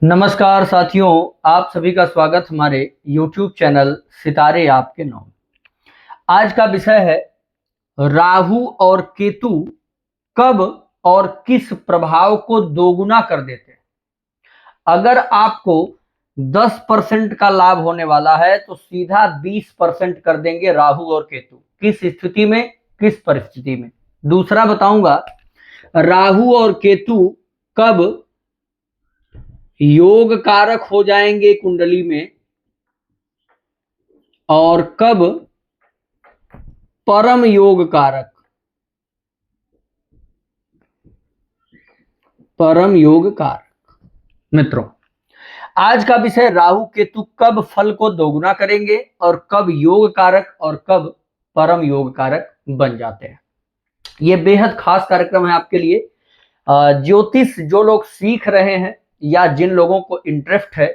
नमस्कार साथियों, आप सभी का स्वागत हमारे YouTube चैनल सितारे आपके नाम। आज का विषय है राहु और केतु कब और किस प्रभाव को दोगुना कर देते हैं। अगर आपको 10% का लाभ होने वाला है तो सीधा 20% कर देंगे राहु और केतु। किस स्थिति में, किस परिस्थिति में? दूसरा बताऊंगा, राहु और केतु कब योग कारक हो जाएंगे कुंडली में और कब परम योग कारक, परम योग कारक। मित्रों, आज का विषय राहु केतु कब फल को दोगुना करेंगे और कब योग कारक और कब परम योग कारक बन जाते हैं। यह बेहद खास कार्यक्रम है आपके लिए। ज्योतिष जो लोग सीख रहे हैं या जिन लोगों को इंटरेस्ट है,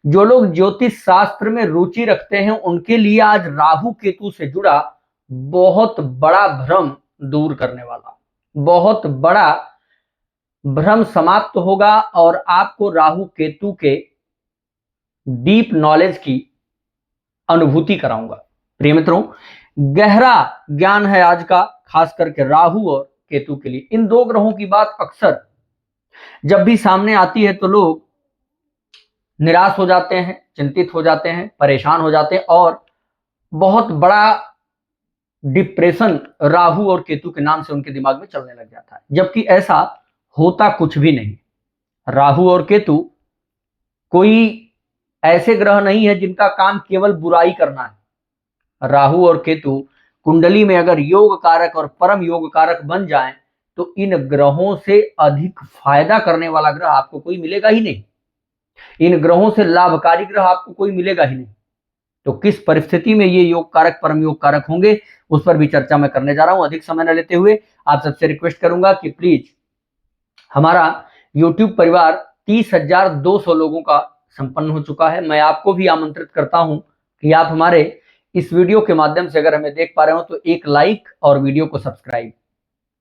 जो लोग ज्योतिष शास्त्र में रुचि रखते हैं, उनके लिए आज राहु केतु से जुड़ा बहुत बड़ा भ्रम दूर करने वाला, बहुत बड़ा भ्रम समाप्त होगा और आपको राहु केतु के डीप नॉलेज की अनुभूति कराऊंगा। प्रिय मित्रों, गहरा ज्ञान है आज का, खास करके राहु और केतु के लिए। इन दो ग्रहों की बात अक्सर जब भी सामने आती है तो लोग निराश हो जाते हैं, चिंतित हो जाते हैं, परेशान हो जाते हैं और बहुत बड़ा डिप्रेशन राहु और केतु के नाम से उनके दिमाग में चलने लग जाता है, जबकि ऐसा होता कुछ भी नहीं। राहु और केतु कोई ऐसे ग्रह नहीं है जिनका काम केवल बुराई करना है। राहु और केतु कुंडली में अगर योग कारक और परम योग कारक बन जाएं तो इन ग्रहों से अधिक फायदा करने वाला ग्रह आपको कोई मिलेगा ही नहीं। इन ग्रहों से लाभकारी ग्रह आपको कोई मिलेगा ही नहीं। तो किस परिस्थिति में ये योग कारक परम योग कारक होंगे, उस पर भी चर्चा मैं करने जा रहा हूं। अधिक समय न लेते हुए आप सबसे रिक्वेस्ट करूंगा कि प्लीज, हमारा YouTube परिवार 30,200 लोगों का संपन्न हो चुका है। मैं आपको भी आमंत्रित करता हूं कि आप हमारे इस वीडियो के माध्यम से अगर हमें देख पा रहे हो तो एक लाइक और वीडियो को सब्सक्राइब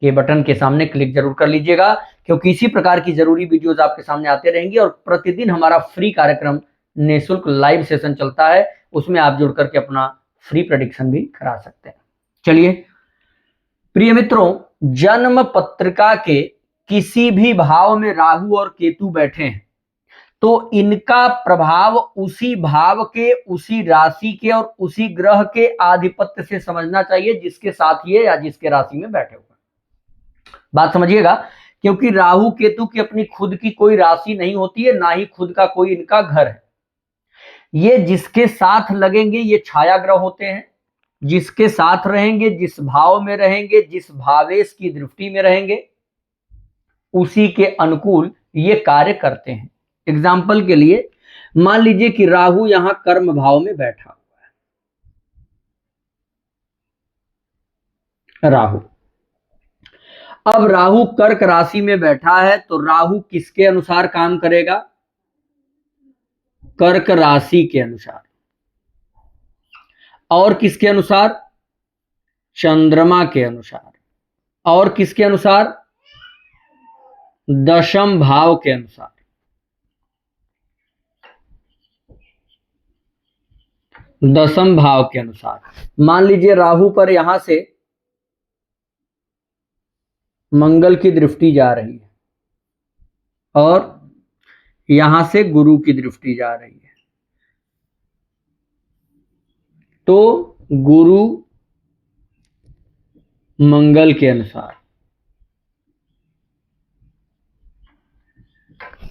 के बटन के सामने क्लिक जरूर कर लीजिएगा, क्योंकि इसी प्रकार की जरूरी वीडियोज आपके सामने आते रहेंगी। और प्रतिदिन हमारा फ्री कार्यक्रम निःशुल्क लाइव सेशन चलता है, उसमें आप जुड़ करके अपना फ्री प्रेडिक्शन भी करा सकते हैं। चलिए प्रिय मित्रों, जन्म पत्रिका के किसी भी भाव में राहु और केतु बैठे हैं तो इनका प्रभाव उसी भाव के, उसी राशि के और उसी ग्रह के आधिपत्य से समझना चाहिए जिसके साथ ये या जिसके राशि में बैठे हुए। बात समझिएगा, क्योंकि राहु केतु की अपनी खुद की कोई राशि नहीं होती है, ना ही खुद का कोई इनका घर है। ये जिसके साथ लगेंगे ये छाया ग्रह होते हैं। जिसके साथ रहेंगे, जिस भाव में रहेंगे, जिस भावेश की दृष्टि में रहेंगे, उसी के अनुकूल ये कार्य करते हैं। एग्जाम्पल के लिए मान लीजिए कि राहु यहां कर्म भाव में बैठा हुआ है। राहु, अब राहु कर्क राशि में बैठा है तो राहु किसके अनुसार काम करेगा? कर्क राशि के अनुसार। और किसके अनुसार? चंद्रमा के अनुसार। और किसके अनुसार? दशम भाव के अनुसार। दशम भाव के अनुसार मान लीजिए राहु पर यहां से मंगल की दृष्टि जा रही है और यहां से गुरु की दृष्टि जा रही है, तो गुरु मंगल के अनुसार,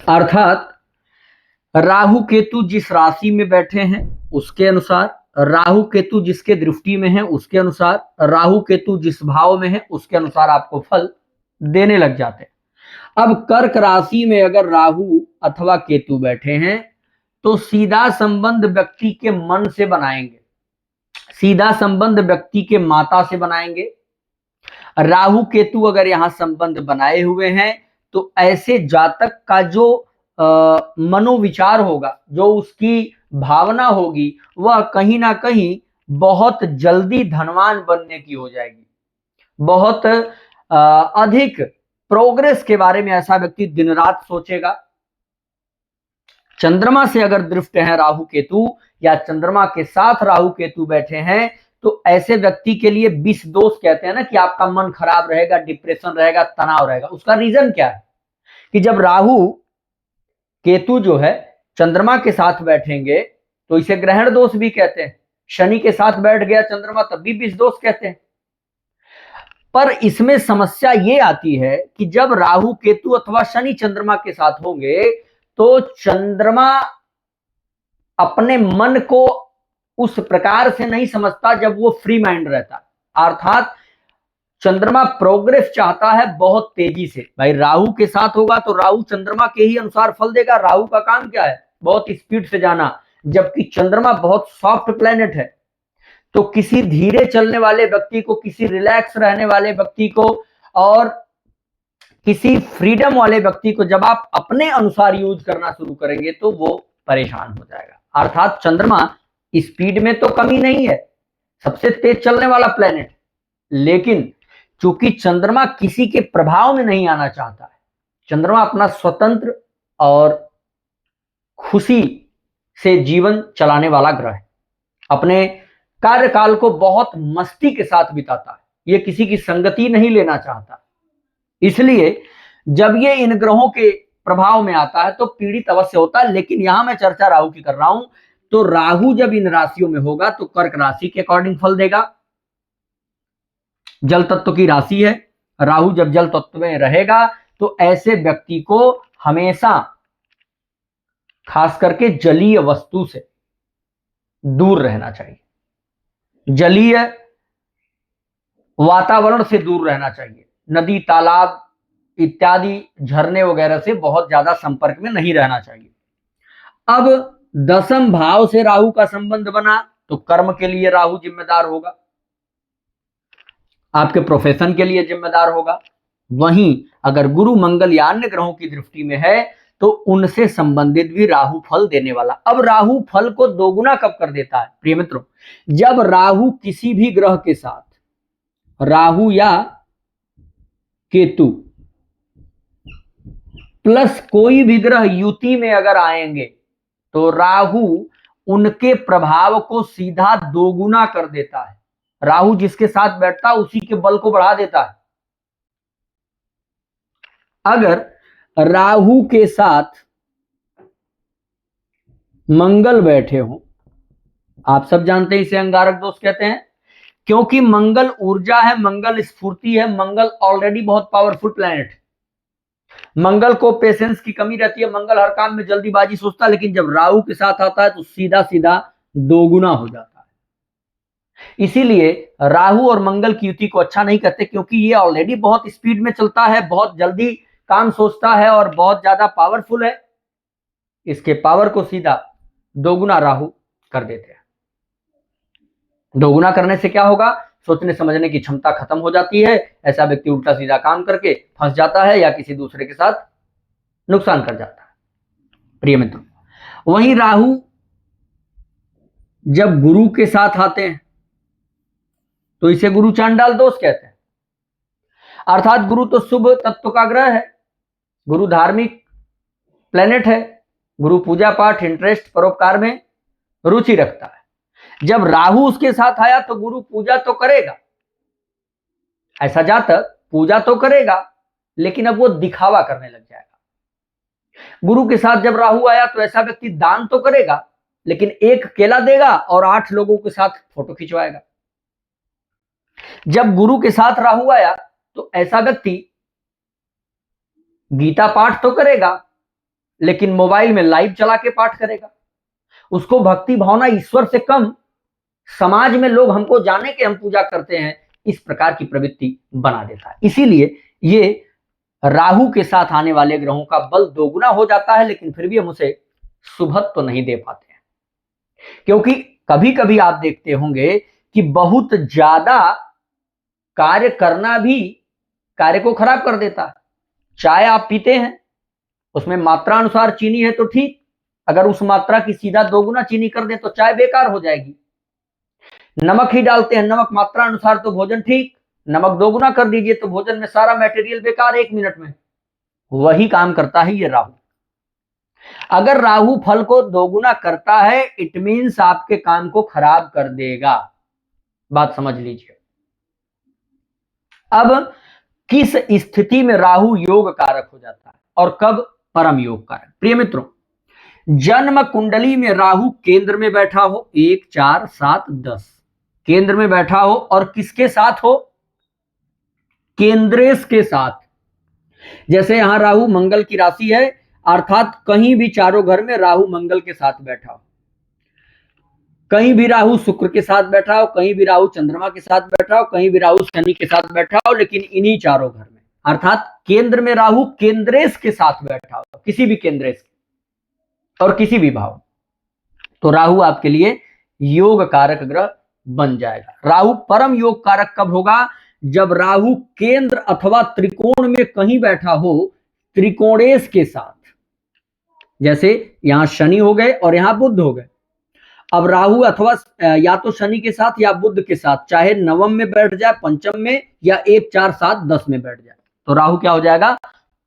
अर्थात राहु केतु जिस राशि में बैठे हैं उसके अनुसार, राहु केतु जिसके दृष्टि में है उसके अनुसार, राहु केतु जिस भाव में है उसके अनुसार आपको फल देने लग जाते हैं। अब कर्क राशि में अगर राहु अथवा केतु बैठे हैं तो सीधा संबंध व्यक्ति के मन से बनाएंगे, सीधा संबंध व्यक्ति के माता से बनाएंगे। राहु केतु अगर यहां संबंध बनाए हुए हैं तो ऐसे जातक का जो मनोविचार होगा, जो उसकी भावना होगी, वह कहीं ना कहीं बहुत जल्दी धनवान बनने की हो जाएगी। बहुत अधिक प्रोग्रेस के बारे में ऐसा व्यक्ति दिन रात सोचेगा। चंद्रमा से अगर दृष्ट है राहु केतु या चंद्रमा के साथ राहु केतु बैठे हैं तो ऐसे व्यक्ति के लिए विष दोष कहते हैं ना, कि आपका मन खराब रहेगा, डिप्रेशन रहेगा, तनाव रहेगा। उसका रीजन क्या है कि जब राहु केतु जो है चंद्रमा के साथ बैठेंगे तो इसे ग्रहण दोष भी कहते हैं। शनि के साथ बैठ गया चंद्रमा तब भी विष दोष कहते हैं। पर इसमें समस्या ये आती है कि जब राहु केतु अथवा शनि चंद्रमा के साथ होंगे तो चंद्रमा अपने मन को उस प्रकार से नहीं समझता जब वो फ्री माइंड रहता है। अर्थात चंद्रमा प्रोग्रेस चाहता है बहुत तेजी से। भाई राहु के साथ होगा तो राहु चंद्रमा के ही अनुसार फल देगा। राहु का काम क्या है? बहुत स्पीड से जाना, जबकि चंद्रमा बहुत सॉफ्ट प्लेनेट है। तो किसी धीरे चलने वाले व्यक्ति को, किसी रिलैक्स रहने वाले व्यक्ति को और किसी फ्रीडम वाले व्यक्ति को जब आप अपने अनुसार यूज करना शुरू करेंगे तो वो परेशान हो जाएगा। अर्थात चंद्रमा स्पीड में तो कमी नहीं है, सबसे तेज चलने वाला प्लेनेट, लेकिन चूंकि चंद्रमा किसी के प्रभाव में नहीं आना चाहता है, चंद्रमा अपना स्वतंत्र और खुशी से जीवन चलाने वाला ग्रह है। अपने कार्यकाल को बहुत मस्ती के साथ बिताता है, ये किसी की संगति नहीं लेना चाहता। इसलिए जब ये इन ग्रहों के प्रभाव में आता है तो पीड़ित अवश्य होता है। लेकिन यहां मैं चर्चा राहु की कर रहा हूं, तो राहु जब इन राशियों में होगा तो कर्क राशि के अकॉर्डिंग फल देगा। जल तत्व की राशि है, राहु जब जल तत्व में रहेगा तो ऐसे व्यक्ति को हमेशा खास करके जलीय वस्तु से दूर रहना चाहिए, जलीय वातावरण से दूर रहना चाहिए। नदी, तालाब इत्यादि झरने वगैरह से बहुत ज्यादा संपर्क में नहीं रहना चाहिए। अब दसम भाव से राहु का संबंध बना तो कर्म के लिए राहु जिम्मेदार होगा, आपके प्रोफेशन के लिए जिम्मेदार होगा। वहीं अगर गुरु, मंगल या अन्य ग्रहों की दृष्टि में है तो उनसे संबंधित भी राहु फल देने वाला। अब राहु फल को दोगुना कब कर देता है प्रिय मित्रों? जब राहु किसी भी ग्रह के साथ, राहु या केतु प्लस कोई भी ग्रह युति में अगर आएंगे तो राहु उनके प्रभाव को सीधा दोगुना कर देता है। राहु जिसके साथ बैठता है उसी के बल को बढ़ा देता है। अगर राहु के साथ मंगल बैठे हो, आप सब जानते हैं इसे अंगारक दोष कहते हैं, क्योंकि मंगल ऊर्जा है, मंगल स्फूर्ति है, मंगल ऑलरेडी बहुत पावरफुल प्लैनेट है। मंगल को पेशेंस की कमी रहती है, मंगल हर काम में जल्दीबाजी सोचता है, लेकिन जब राहु के साथ आता है तो सीधा सीधा दोगुना हो जाता है। इसीलिए राहु और मंगल की युति को अच्छा नहीं कहते, क्योंकि ये ऑलरेडी बहुत स्पीड में चलता है, बहुत जल्दी काम सोचता है और बहुत ज्यादा पावरफुल है। इसके पावर को सीधा दोगुना राहु कर देते हैं। दोगुना करने से क्या होगा? सोचने समझने की क्षमता खत्म हो जाती है। ऐसा व्यक्ति उल्टा सीधा काम करके फंस जाता है या किसी दूसरे के साथ नुकसान कर जाता है। प्रिय मित्रों, वहीं राहु जब गुरु के साथ आते हैं तो इसे गुरु चांडाल दोष कहते हैं। अर्थात गुरु तो शुभ तत्व का ग्रह है, गुरु धार्मिक प्लेनेट है, गुरु पूजा पाठ, इंटरेस्ट, परोपकार में रुचि रखता है। जब राहु उसके साथ आया तो गुरु पूजा तो करेगा, ऐसा जातक पूजा तो करेगा, लेकिन अब वो दिखावा करने लग जाएगा। गुरु के साथ जब राहु आया तो ऐसा व्यक्ति दान तो करेगा, लेकिन एक केला देगा और 8 लोगों के साथ फोटो खिंचवाएगा। जब गुरु के साथ राहु आया तो ऐसा व्यक्ति गीता पाठ तो करेगा, लेकिन मोबाइल में लाइव चला के पाठ करेगा। उसको भक्ति भावना ईश्वर से कम, समाज में लोग हमको जाने के हम पूजा करते हैं, इस प्रकार की प्रवृत्ति बना देता है। इसीलिए ये राहु के साथ आने वाले ग्रहों का बल दोगुना हो जाता है, लेकिन फिर भी हम उसे शुभत्व नहीं दे पाते हैं। क्योंकि कभी कभी आप देखते होंगे कि बहुत ज्यादा कार्य करना भी कार्य को खराब कर देता है। चाय आप पीते हैं, उसमें मात्रा अनुसार चीनी है तो ठीक, अगर उस मात्रा की सीधा दोगुना चीनी कर दे तो चाय बेकार हो जाएगी। नमक ही डालते हैं, नमक मात्रा अनुसार तो भोजन ठीक, नमक दोगुना कर दीजिए तो भोजन में सारा मटेरियल बेकार 1 मिनट में। वही काम करता है ये राहु। अगर राहु फल को दोगुना करता है इट मीन्स आपके काम को खराब कर देगा। बात समझ लीजिए। अब किस स्थिति में राहु योग कारक हो जाता है और कब परम योग कारक? प्रिय मित्रों, जन्म कुंडली में राहु केंद्र में बैठा हो, 1 4 7 10 केंद्र में बैठा हो और किसके साथ हो? केंद्रेश के साथ। जैसे यहां राहु मंगल की राशि है, अर्थात कहीं भी चारों घर में राहु मंगल के साथ बैठा हो, कहीं भी राहु शुक्र के साथ बैठा हो, कहीं भी राहु चंद्रमा के साथ बैठा हो, कहीं भी राहु शनि के साथ बैठा हो, लेकिन इन्हीं चारों घर में, अर्थात केंद्र में राहु केंद्रेश के साथ बैठा हो, किसी भी केंद्रेश और किसी भी भाव, तो राहु आपके लिए योग कारक ग्रह बन जाएगा। राहु परम योग कारक कब होगा? जब राहु केंद्र अथवा त्रिकोण में कहीं बैठा हो, त्रिकोणेश के साथ। जैसे यहां शनि हो गए और यहां बुध हो गए। अब राहु अथवा या तो शनि के साथ या बुध के साथ, चाहे नवम में बैठ जाए, पंचम में, या 1 4 7 10 में बैठ जाए, तो राहु क्या हो जाएगा?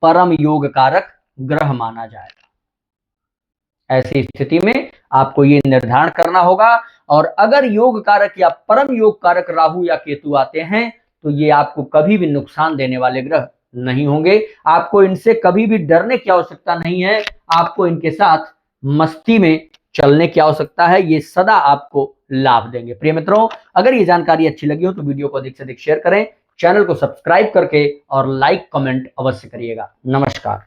परम योग कारक ग्रह माना जाएगा। ऐसी स्थिति में आपको ये निर्धारण करना होगा, और अगर योग कारक या परम योग कारक राहु या केतु आते हैं तो ये आपको कभी भी नुकसान देने वाले ग्रह नहीं होंगे। आपको इनसे कभी भी डरने की आवश्यकता नहीं है, आपको इनके साथ मस्ती में चलने की आवश्यकता है। ये सदा आपको लाभ देंगे। प्रिय मित्रों, अगर ये जानकारी अच्छी लगी हो तो वीडियो को अधिक से अधिक शेयर करें, चैनल को सब्सक्राइब करके और लाइक कमेंट अवश्य करिएगा। नमस्कार।